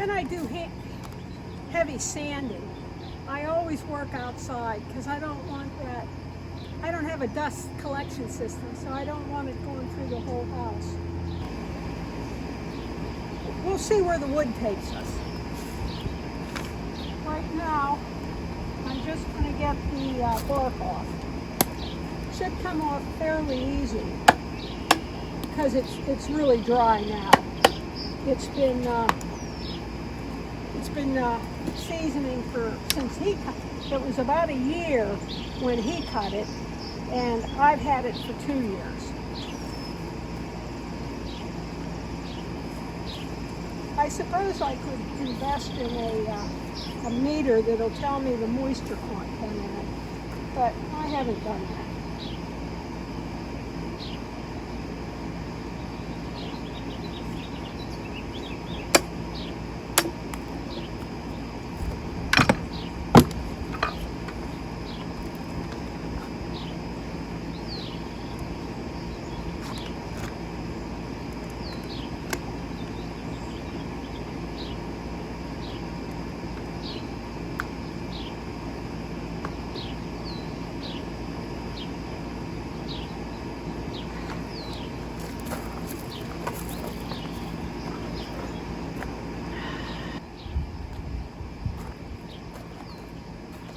when I do heavy sanding, I always work outside because I don't want that. I don't have a dust collection system, so I don't want it going through the whole house. We'll see where the wood takes us. Right now, I'm just going to get the bark off. Should come off fairly easy because it's really dry now. It's been seasoning since he cut it. It was about a year when he cut it, and I've had it for 2 years. I suppose I could invest in a meter that'll tell me the moisture content in it, but I haven't done that.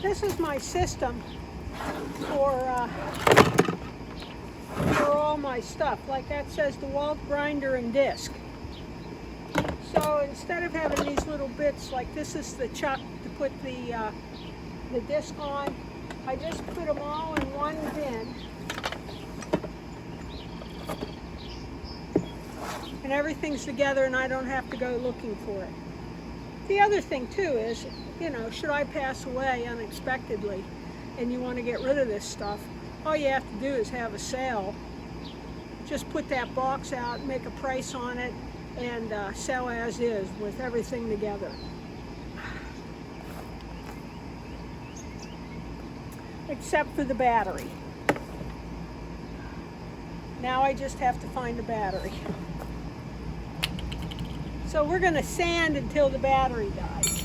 This is my system for all my stuff. Like that says DeWalt grinder and disc. So instead of having these little bits, like this is the chuck to put the disc on, I just put them all in one bin. And everything's together and I don't have to go looking for it. The other thing too is, you know, should I pass away unexpectedly and you want to get rid of this stuff, all you have to do is have a sale. Just put that box out, make a price on it, and sell as is with everything together. Except for the battery. Now I just have to find the battery. So we're going to sand until the battery dies.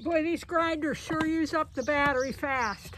Boy, these grinders sure use up the battery fast.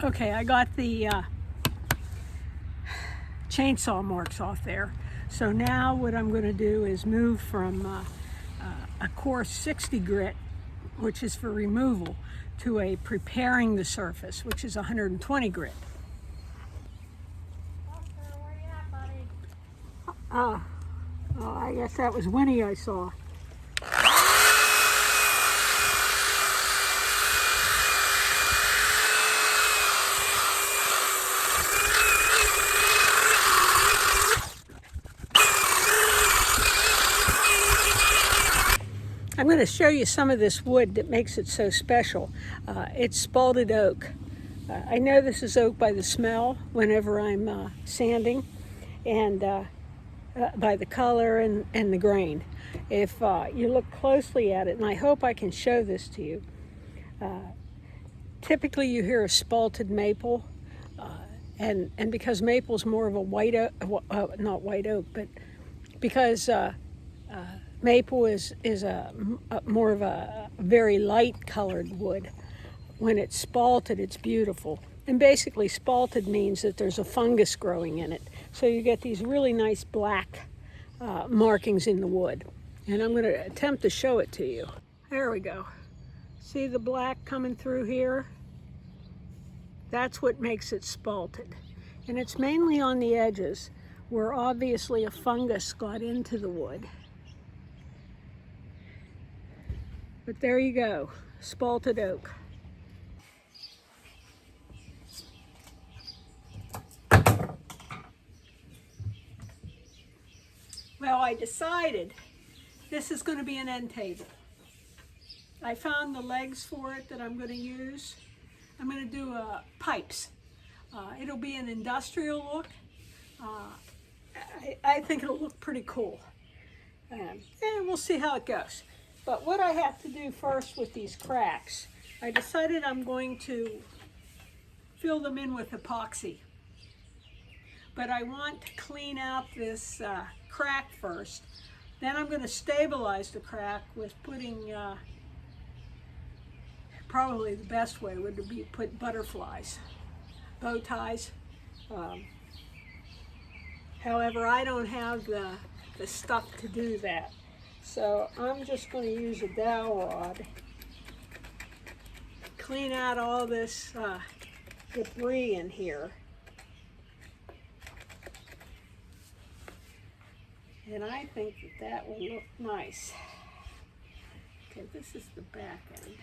Okay, I got the chainsaw marks off there. So now what I'm going to do is move from a coarse 60 grit, which is for removal, to a preparing the surface, which is 120 grit. Where you at, buddy? I guess that was Winnie I saw. I'm going to show you some of this wood that makes it so special. It's spalted oak. I know this is oak by the smell whenever I'm sanding, and by the color and the grain. If you look closely at it, and I hope I can show this to you, typically you hear a spalted maple, and because maple's more of a white oak, not white oak, but because maple is a more of a very light colored wood. When it's spalted, it's beautiful. And basically spalted means that there's a fungus growing in it. So you get these really nice black markings in the wood. And I'm going to attempt to show it to you. There we go. See the black coming through here? That's what makes it spalted. And it's mainly on the edges where obviously a fungus got into the wood. But there you go, spalted oak. Well, I decided this is going to be an end table. I found the legs for it that I'm going to use. I'm going to do pipes. It'll be an industrial look. I think it'll look pretty cool. And we'll see how it goes. But what I have to do first with these cracks, I decided I'm going to fill them in with epoxy. But I want to clean out this crack first. Then I'm going to stabilize the crack with putting, probably the best way would be put butterflies, bow ties. However, I don't have the stuff to do that. So I'm just going to use a dowel rod, clean out all this debris in here. And I think that will look nice. Okay, this is the back end.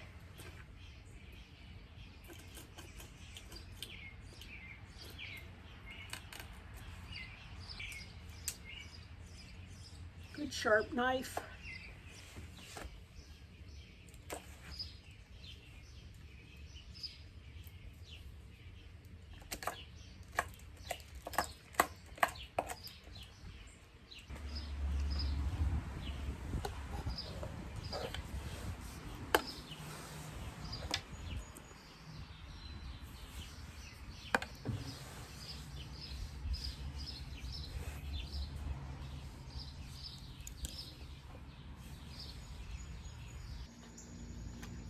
Good sharp knife.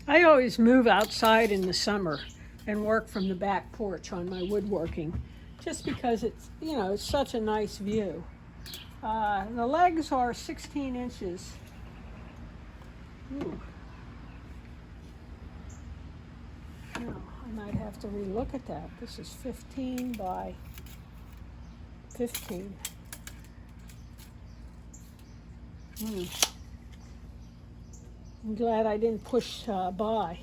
I always move outside in the summer and work from the back porch on my woodworking, just because it's, you know, it's such a nice view. The legs are 16 inches. Ooh. No, I might have to relook at that. This is 15 by 15. I'm glad I didn't push by.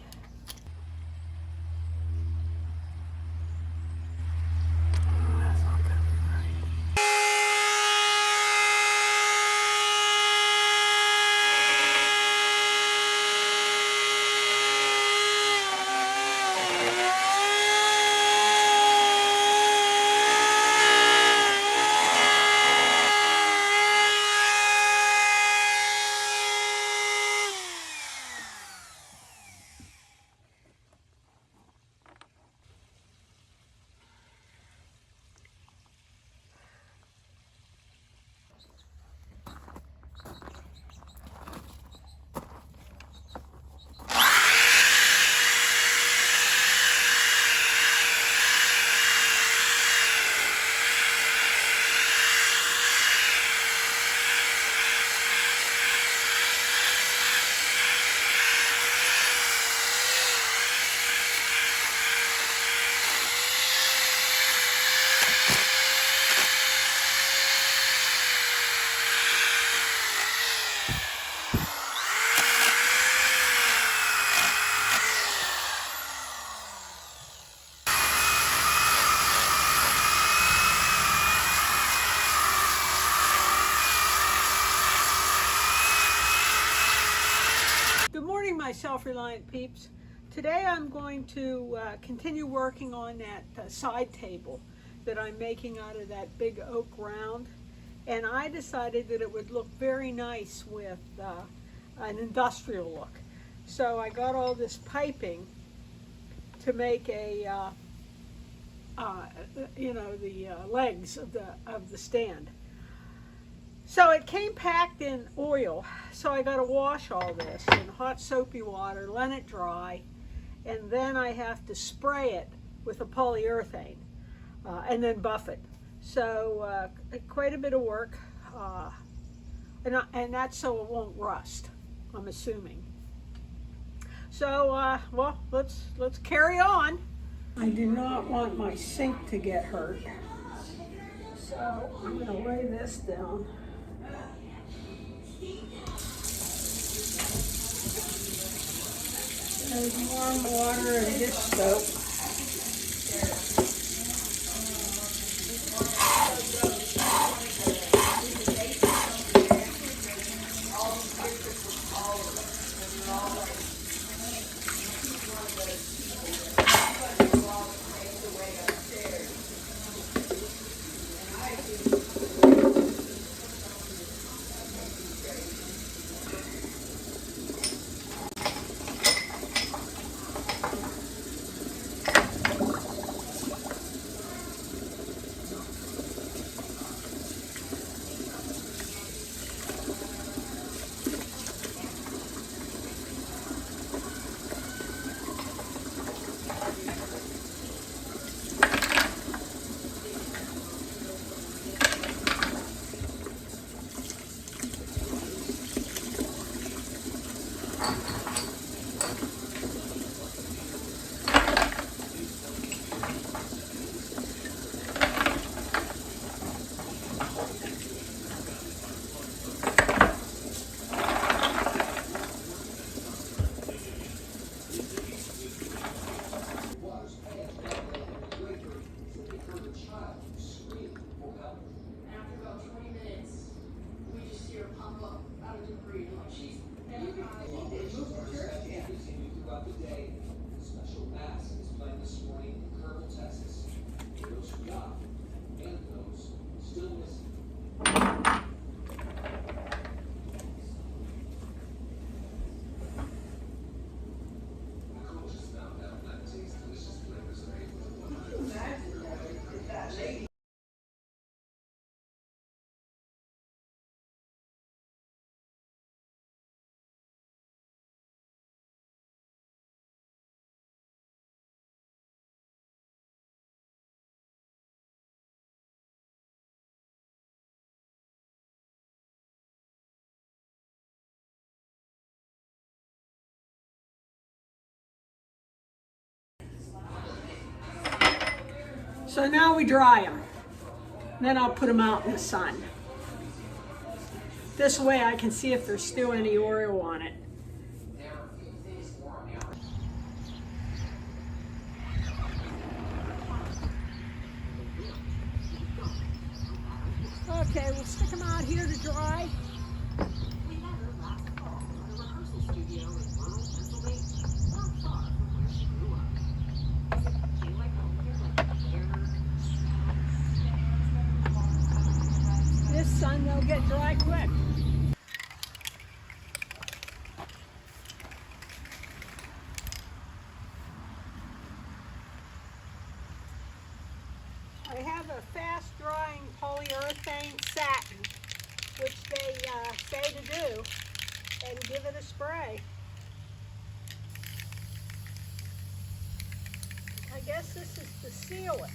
my Self-Reliant peeps. Today I'm going to continue working on that side table that I'm making out of that big oak round. And I decided that it would look very nice with an industrial look. So I got all this piping to make a, the legs of the stand. So it came packed in oil, so I got to wash all this in hot soapy water, let it dry, and then I have to spray it with a polyurethane and then buff it. So quite a bit of work, and that's so it won't rust, I'm assuming. So, well, let's carry on. I do not want my sink to get hurt, so I'm going to lay this down. There's warm water and dish soap. So now we dry them. Then I'll put them out in the sun. This way I can see if there's still any oil on it. Okay, we'll stick them out here to dry. This sun, they'll get dry quick. I have a fast-drying polyurethane satin, which they say to do, and give it a spray. I guess this is to seal it.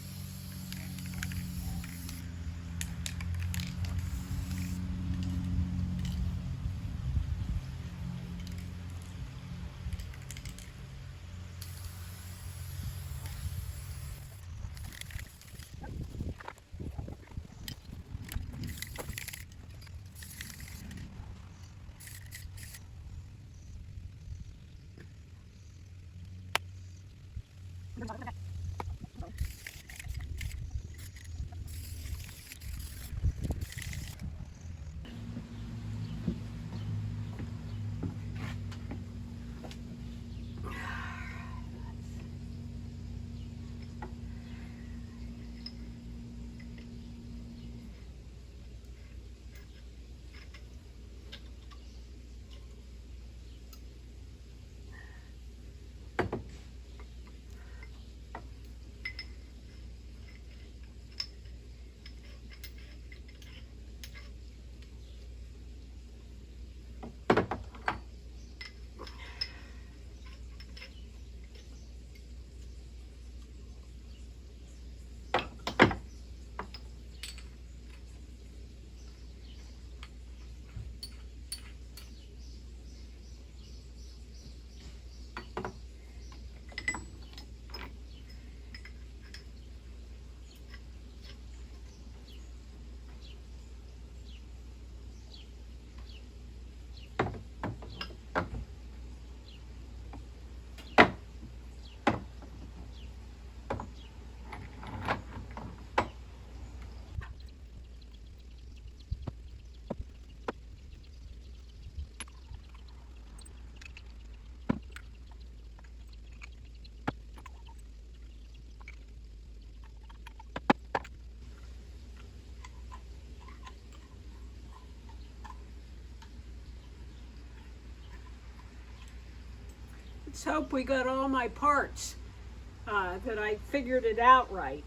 Let's hope we got all my parts, that I figured it out right.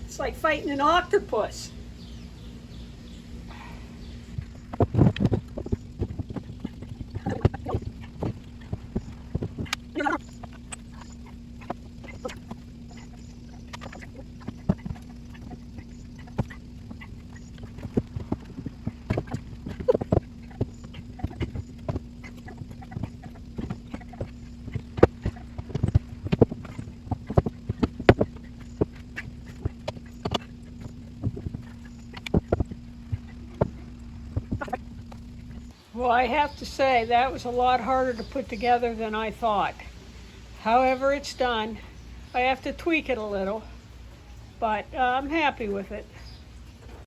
It's like fighting an octopus. Well, I have to say that was a lot harder to put together than I thought. However, it's done. I have to tweak it a little, but I'm happy with it.